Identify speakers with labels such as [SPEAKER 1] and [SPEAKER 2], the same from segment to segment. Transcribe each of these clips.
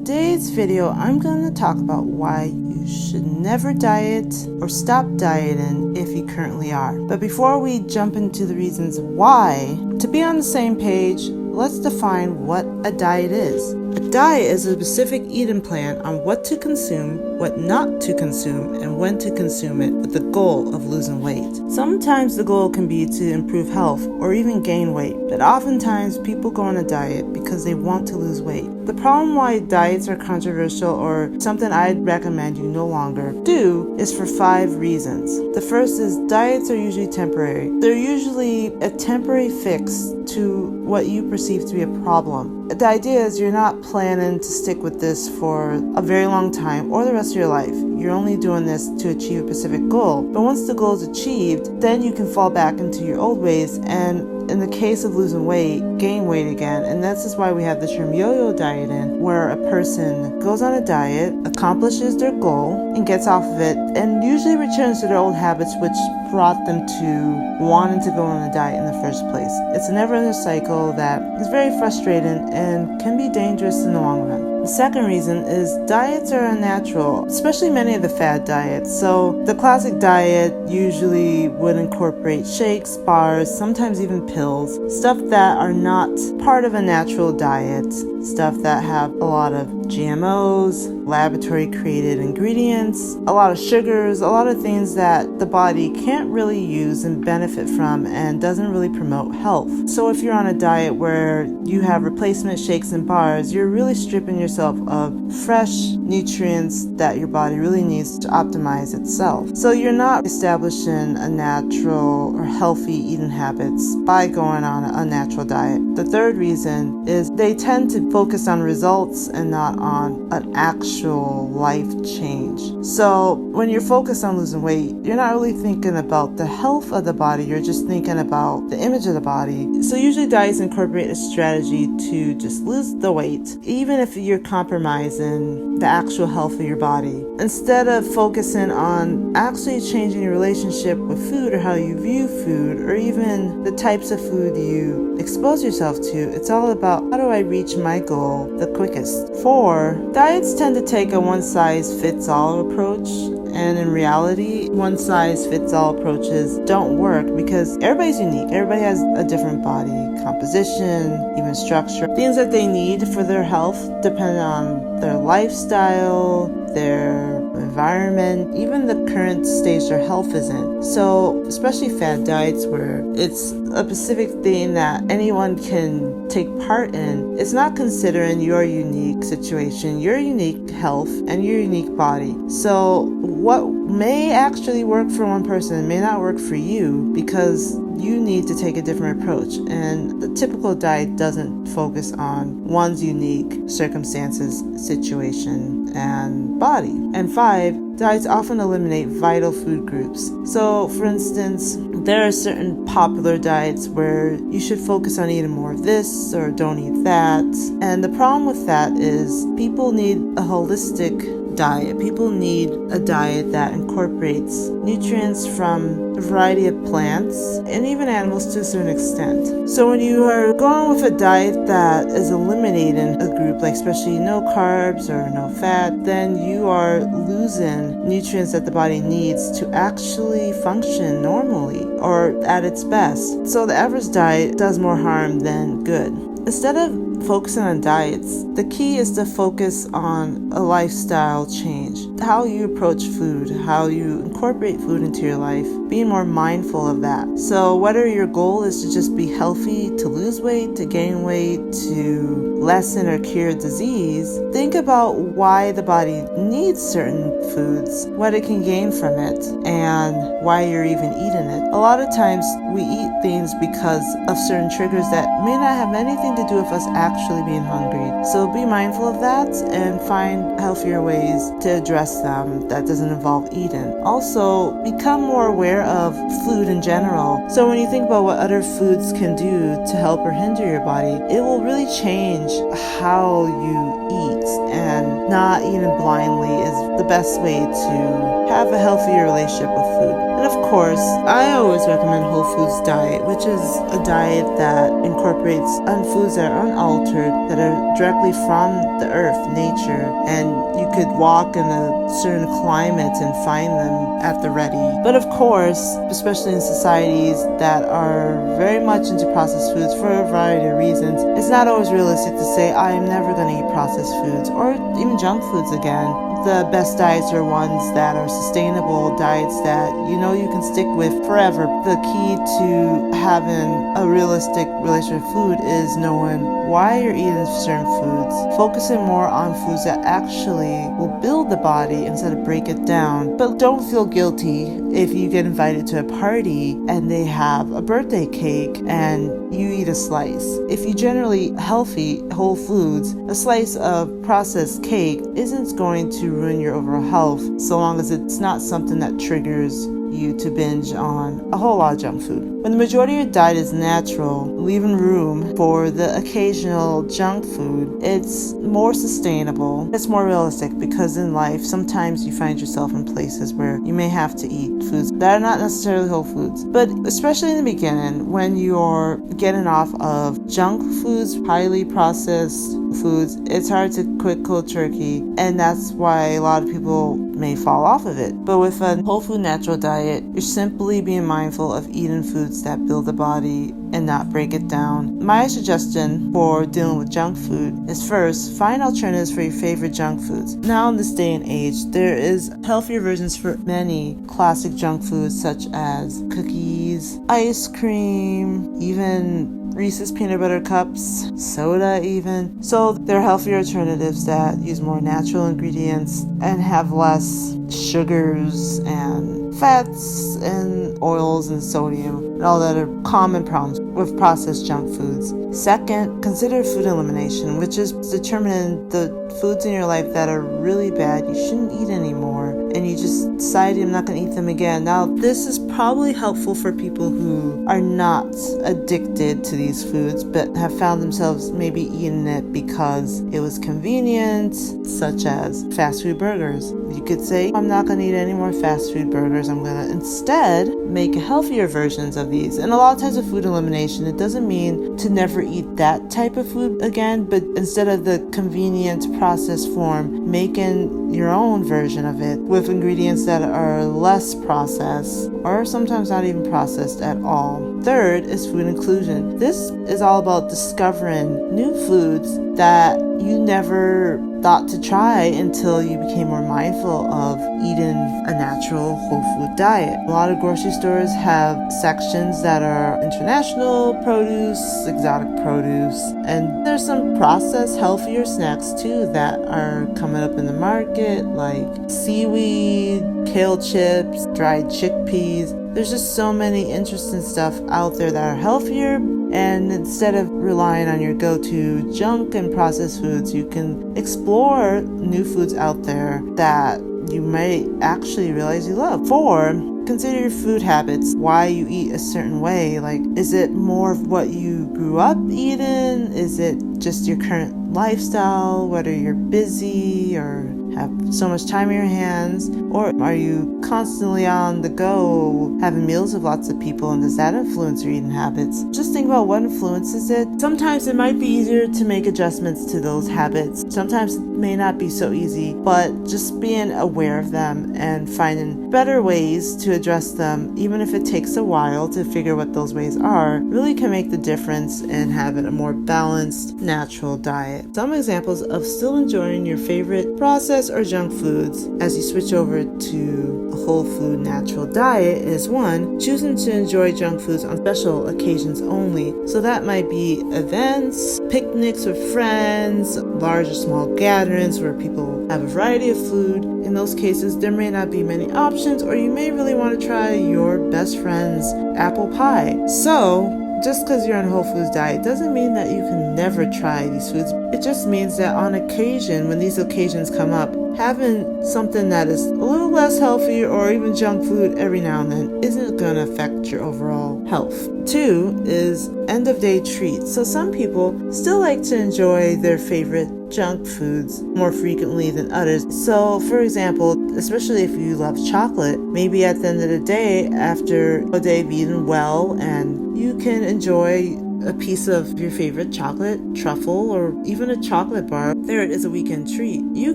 [SPEAKER 1] today's video, I'm going to talk about why you should never diet or stop dieting if you currently are. But before we jump into the reasons why, to be on the same page, let's define what a diet is. A diet is a specific eating plan on what to consume, what not to consume, and when to consume it with the goal of losing weight. Sometimes the goal can be to improve health or even gain weight, but oftentimes people go on a diet because they want to lose weight. The problem why diets are controversial or something I'd recommend you no longer do is for 5 reasons. The first is diets are usually temporary. They're usually a temporary fix to what you perceive to be a problem. The idea is you're not planning to stick with this for a very long time or the rest of your life. You're only doing this to achieve a specific goal. But once the goal is achieved, then you can fall back into your old ways and, in the case of losing weight, gain weight again. And this is why we have the term yo-yo dieting, where a person goes on a diet, accomplishes their goal, and gets off of it, and usually returns to their old habits, which brought them to wanting to go on a diet in the first place. It's a never-ending cycle that is very frustrating and can be dangerous in the long run. The second reason is diets are unnatural, especially many of the fad diets. So the classic diet usually would incorporate shakes, bars, sometimes even pills, stuff that are not part of a natural diet, stuff that have a lot of GMOs, laboratory created ingredients, a lot of sugars, a lot of things that the body can't really use and benefit from and doesn't really promote health. So if you're on a diet where you have replacement shakes and bars, you're really stripping yourself of fresh nutrients that your body really needs to optimize itself. So you're not establishing a natural or healthy eating habits by going on an unnatural diet. The third reason is they tend to focus on results and not on an actual life change. So when you're focused on losing weight, you're not really thinking about the health of the body, you're just thinking about the image of the body. So usually diets incorporate a strategy to just lose the weight, even if you're compromising the actual health of your body. Instead of focusing on actually changing your relationship with food or how you view food or even the types of food you expose yourself to, it's all about how do I reach my goal the quickest. 4, diets tend to take a one-size-fits-all approach. And in reality, one-size-fits-all approaches don't work because everybody's unique. Everybody has a different body composition, even structure. Things that they need for their health depend on their lifestyle, their environment, even the current stage their health is in. So, especially fad diets where it's a specific thing that anyone can take part in, it's not considering your unique situation, your unique health, and your unique body. So, what may actually work for one person may not work for you because you need to take a different approach. And the typical diet doesn't focus on one's unique circumstances, situation, and body. And 5, diets often eliminate vital food groups. So, for instance, there are certain popular diets where you should focus on eating more of this or don't eat that. And the problem with that is people need a holistic diet. People need a diet that incorporates nutrients from a variety of plants and even animals to a certain extent. So when you are going with a diet that is eliminating a group, like especially no carbs or no fat, then you are losing nutrients that the body needs to actually function normally or at its best. So the average diet does more harm than good. Instead of focusing on diets, the key is to focus on a lifestyle change. How you approach food, how you incorporate food into your life, being more mindful of that. So whether your goal is to just be healthy, to lose weight, to gain weight, to lessen or cure disease, think about why the body needs certain foods, what it can gain from it, and why you're even eating it. A lot of times we eat things because of certain triggers that may not have anything to do with us actually being hungry. So be mindful of that and find healthier ways to address them that doesn't involve eating. Also, become more aware of food in general. So when you think about what other foods can do to help or hinder your body, it will really change how you eat, and not eating blindly is the best way to have a healthier relationship with food. of course, I always recommend whole foods diet, which is a diet that incorporates foods that are unaltered, that are directly from the earth, nature, and you could walk in a certain climate and find them at the ready. But of course, especially in societies that are very much into processed foods for a variety of reasons, it's not always realistic to say, I am never going to eat processed foods or even junk foods again. The best diets are ones that are sustainable, diets that you can stick with forever. The key to having a realistic relationship with food is knowing why you're eating certain foods, focusing more on foods that actually will build the body instead of break it down. But don't feel guilty if you get invited to a party and they have a birthday cake and you eat a slice. If you generally healthy whole foods, a slice of processed cake isn't going to ruin your overall health so long as it's not something that triggers you to binge on a whole lot of junk food. When the majority of your diet is natural, leaving room for the occasional junk food, it's more sustainable. It's more realistic because in life, sometimes you find yourself in places where you may have to eat foods that are not necessarily whole foods. But especially in the beginning, when you're getting off of junk foods, highly processed foods, it's hard to quit cold turkey, and that's why a lot of people may fall off of it. But with a whole food natural diet, you're simply being mindful of eating foods that build the body and not break it down. My suggestion for dealing with junk food is first, find alternatives for your favorite junk foods. Now in this day and age, there is healthier versions for many classic junk foods such as cookies, ice cream, even Reese's peanut butter cups, soda even. So there are healthier alternatives that use more natural ingredients and have less sugars and fats and oils and sodium and all that are common problems with processed junk foods. Second, consider food elimination, which is determining the foods in your life that are really bad, you shouldn't eat anymore, and you just decide I'm not going to eat them again. Now, this is probably helpful for people who are not addicted to these foods, but have found themselves maybe eating it because it was convenient, such as fast food burgers. You could say, I'm not going to eat any more fast food burgers. I'm going to instead make healthier versions of these. And a lot of times with food elimination, it doesn't mean to never eat that type of food again, but instead of the convenient processed form, making your own version of it with ingredients that are less processed or sometimes not even processed at all. Third is food inclusion. This is all about discovering new foods that you never thought to try until you became more mindful of eating a natural whole food diet. A lot of grocery stores have sections that are international produce, exotic produce, and there's some processed healthier snacks too that are coming up in the market, like seaweed, kale chips, dried chickpeas. There's just so many interesting stuff out there that are healthier, and instead of relying on your go-to junk and processed foods, you can explore new foods out there that you might actually realize you love. 4, consider your food habits, why you eat a certain way. Like, is it more of what you grew up eating? Is it just your current lifestyle, whether you're busy or have so much time in your hands, or are you constantly on the go having meals with lots of people, and does that influence your eating habits? Just think about what influences it. Sometimes it might be easier to make adjustments to those habits. Sometimes it may not be so easy, but just being aware of them and finding better ways to address them, even if it takes a while to figure what those ways are, really can make the difference in having a more balanced, natural diet. Some examples of still enjoying your favorite processed or junk foods as you switch over to a whole food natural diet is 1, choosing to enjoy junk foods on special occasions only. So that might be events, picnics with friends, large or small gatherings where people have a variety of food. In those cases, there may not be many options, or you may really want to try your best friend's apple pie. So just because you're on a whole foods diet doesn't mean that you can never try these foods. It just means that on occasion, when these occasions come up, having something that is a little less healthy or even junk food every now and then isn't going to affect your overall health. 2 is end of day treats. So some people still like to enjoy their favorite junk foods more frequently than others. So for example, especially if you love chocolate, maybe at the end of the day, after a day of eating well, and you can enjoy a piece of your favorite chocolate, truffle, or even a chocolate bar. There it is, a weekend treat. You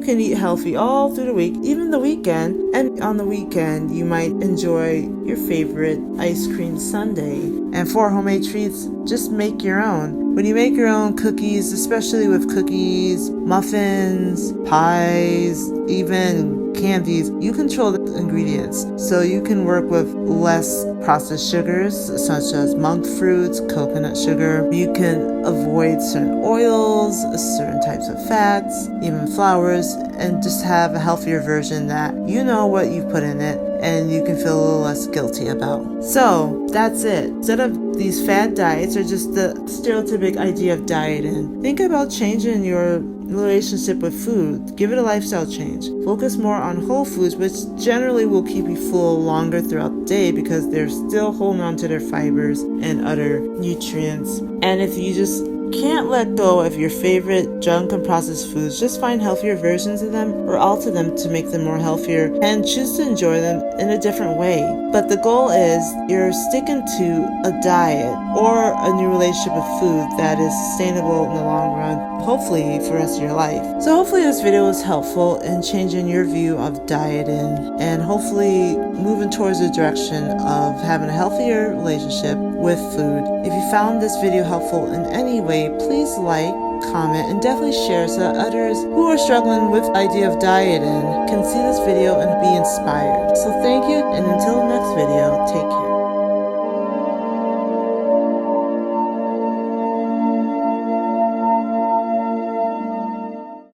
[SPEAKER 1] can eat healthy all through the week, even the weekend, and on the weekend you might enjoy your favorite ice cream sundae. And for homemade treats, just make your own. When you make your own cookies, especially with cookies, muffins, pies, even candies, you control the ingredients. So you can work with less processed sugars, such as monk fruits, coconut sugar. You can avoid certain oils, certain types of fats, even flours, and just have a healthier version that you know what you put in it and you can feel a little less guilty about. So that's it. Instead of these fad diets or just the stereotypic idea of dieting, think about changing your relationship with food. Give it a lifestyle change. Focus more on whole foods, which generally will keep you full longer throughout the day because they're still holding on to their fibers and other nutrients. And if you just can't let go of your favorite junk and processed foods, just find healthier versions of them or alter them to make them more healthier and choose to enjoy them in a different way. But the goal is you're sticking to a diet or a new relationship with food that is sustainable in the long run, hopefully for the rest of your life. So hopefully this video was helpful in changing your view of dieting and hopefully moving towards the direction of having a healthier relationship with food. If you found this video helpful in any way, please like, comment, and definitely share so that others who are struggling with the idea of dieting can see this video and be inspired. So thank you, and until the next video, take care.